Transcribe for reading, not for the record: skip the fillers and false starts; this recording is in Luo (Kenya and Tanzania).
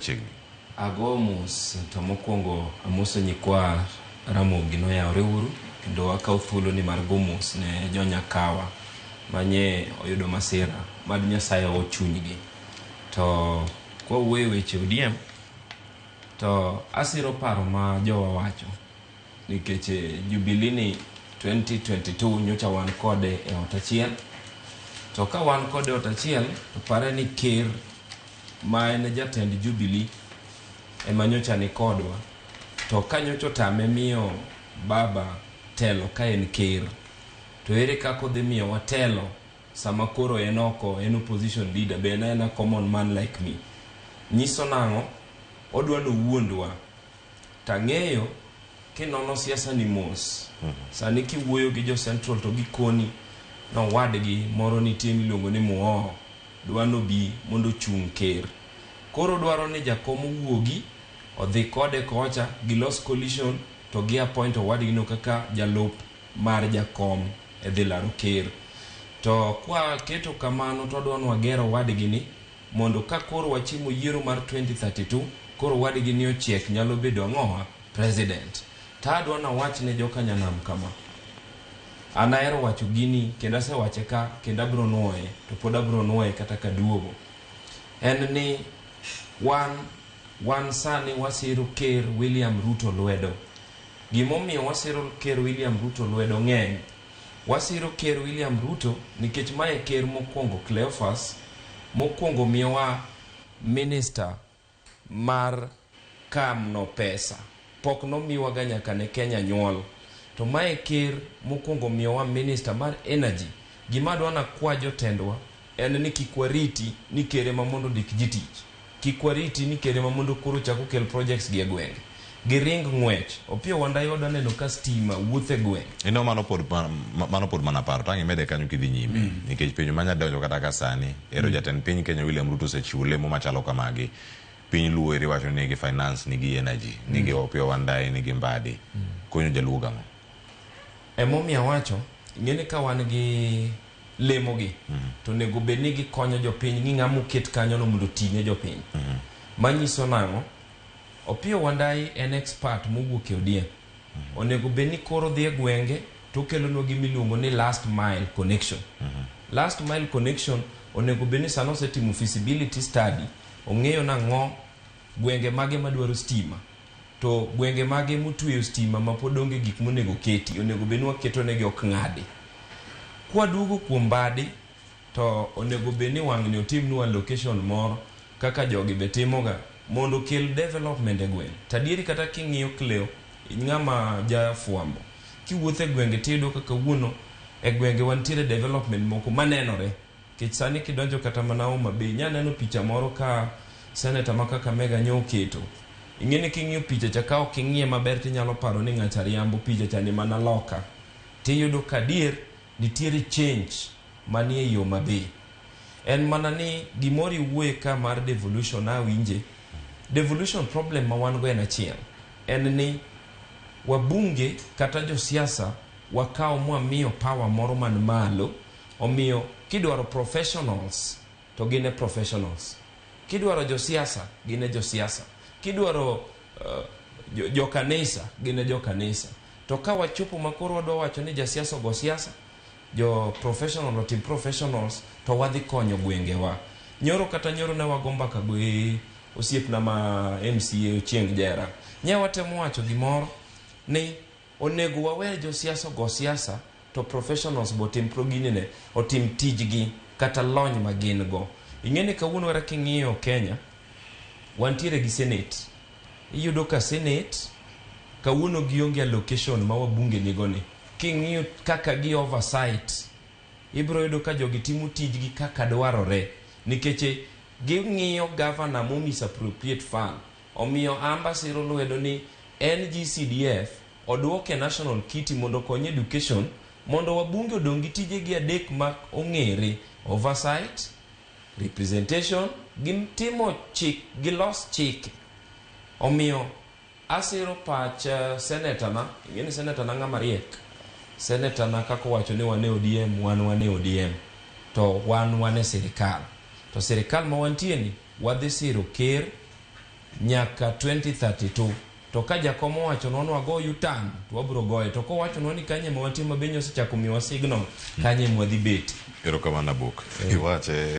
Chegni. Ago mos to mokwongo amoso nyikwa Ramogi no yawre uru kendo akaw thuolo ni mar gomos ne jonyakawa manye oyudo masira mad Nyasaye ochunygi. To kwa weche ODM to asiro paro ma jowa wacho nikech Jubilee ni 2022 nyocha wan kode e ot achiel. To ka wan kode ot achiel to pare ni ker ma en jatend Jubilee ema nyocha ni kodwa. To ka nyocha tame miyo baba telo ka en ker, to ere kako dhi miyo watelo sama koro en oko, en opposition leader, be en a common man like me. Nyiso nang'o odwa no wuondwa. Tang'eyo kinono siasa ni mos. Sani kiwuoyo gi jo Central to gikoni no wadgi moro nitie miluongo ni Muoo dwano bi mondo chung ker. Koro dwaro ni jakom wuogi odhi kode kocha gilos coalition to gi appoint wadgi no kaka jalup mar jakom e dhi laro ker. To kwa keto kamano to dwano wagero wadgi ni mondo ka koro wachimo yiero mar 2032 koro wadgi ni ochiek nyalo bedo ang'owa president. Ta dwana wach ne joka nyanam kama. Anaero wacho gini kendo asewache ka kendo abro nuoye to pod abro nuoye kata ka duogo. En ni wan sani wasiro ker William Ruto lwedo. Gimomiyo wasiro ker William Ruto lwedo ng'eny. Wasiro ker William Ruto nikech mae ker mokwongo Cleophas mokwongo miyowa minister mar kamno pesa. Pok no miwaga nyaka ne Kenya nyuol. To mae ker mokwongo miyowa minister mar energy. Gima dwana kwa jotendwa en ni kikwariti ni kere mamondo dik jitich. Kikwariti ni kere mamondo koro chako kel projects gi gwenge. Giring ng'wech. Opio wanda yoda neno ka stima wuothe gwenge. Ino mano pod mana paro tangi mede kanyo kidhi nyime. Nikech penjo manya donjo kata ka sani ero jatend piny Kenya William Ruto osechiwo lemo machalo kamagi. Piny luo eri wacho nigi finance nigi energy nigi Opio Wandayi nigi Mbadi. Konyo jaluo gang'o. Emomiyo wacho ing'eni ka wan gi lemo gi to nego bed ni gikonyo jopiny gi ng'ama oket kanyo no mondo ting'e jopiny. Manyiso nang'o Opio Wandayi en expert mowuok e ODM. Onego bed ni koro dhi e gwenge to kelonwa gimiluongo ni last mile connection. Last mile connection onego bed ni sano setimo feasibility study ong'eyo nang'o gwenge mage madwaro stima. To gwenge mage motweyo stima ma pod onge gik monego keti onego bed ni waketo negi ok ng'adi. Kwa duogo kuom Mbadi to onego bed ni wang'ni otimnwa location moro kaka jogi betimoga mondo kel development e gweng'. Tadieri kata king'iyo Cleo ng'ama ja fuambo kiwuothe gwenge tiyudo kaka wuono e gwenge wantiere development moko manenore. Kech sani kidonjo kata mana Homa Bay nyaneno picha moro ka Senator ma Kakamega nyo keto. Ing'eni king'iyo picha cha ka ok ing'iye maber tinyalo paro ni ng'acha riambo picha cha ni mana loka. Tiyudo ka dier nitiere change manie Homa Bay. En mana ni gimori wuoye ka mar devolution awinje. Devolution problem ma wan go en achiel. En ni wabunge kata jo siasa wakao mwamiyo power moro man malo. Omiyo kidwaro professionals to gine professionals. Kidwaro jo siasa gine jo siasa. Kidwaro jo kanisa gine jo kanisa. To ka wachopo makoro wadwa wacho ni ja siasa go siasa, jo professional o team professionals to wadhi konyo gwenge wa. Nyoro kata nyoro ne wagomba ka gwe osiepna ma MCA Ochieng Jera. Nye watemo wacho gimoro ni onego wawe jo siasa go siasa to professionals bo tim proginine o tim tijgi kata lony magin go. Ing'eni kawuono wara king'iyo Kenya wantiere gi Senate. Iyudo ka Senate kawuono gionge allocation ma wabunge nigoni. King'iyo kaka gi oversight ibro yudo ka jogi timo tijgi kaka dwarore nikech ging'iyo governor mo misappropriate fund. Omiyo amba siro lwedo ni NGCDF odwoke national kiti mondo konye education mondo wabunge odongi tije gi adek ma ong'ere: oversight, representation, gitimo chik, gilos chike. Omiyo asiro pach senator na, ing'eni senator na ng'ama riek. Senator na kako wacho ni wane ODM, wane ODM. To wane sirikal. To sirikal ma wantie ni wadhi siro ker nyaka 2032 to ka jakom owacho nwa wago U-turn to wabro goye to kowacho nwa ni kanye ma watimo benyo osechako miwa signal kanye mwadhi beti erokamano Abok iwache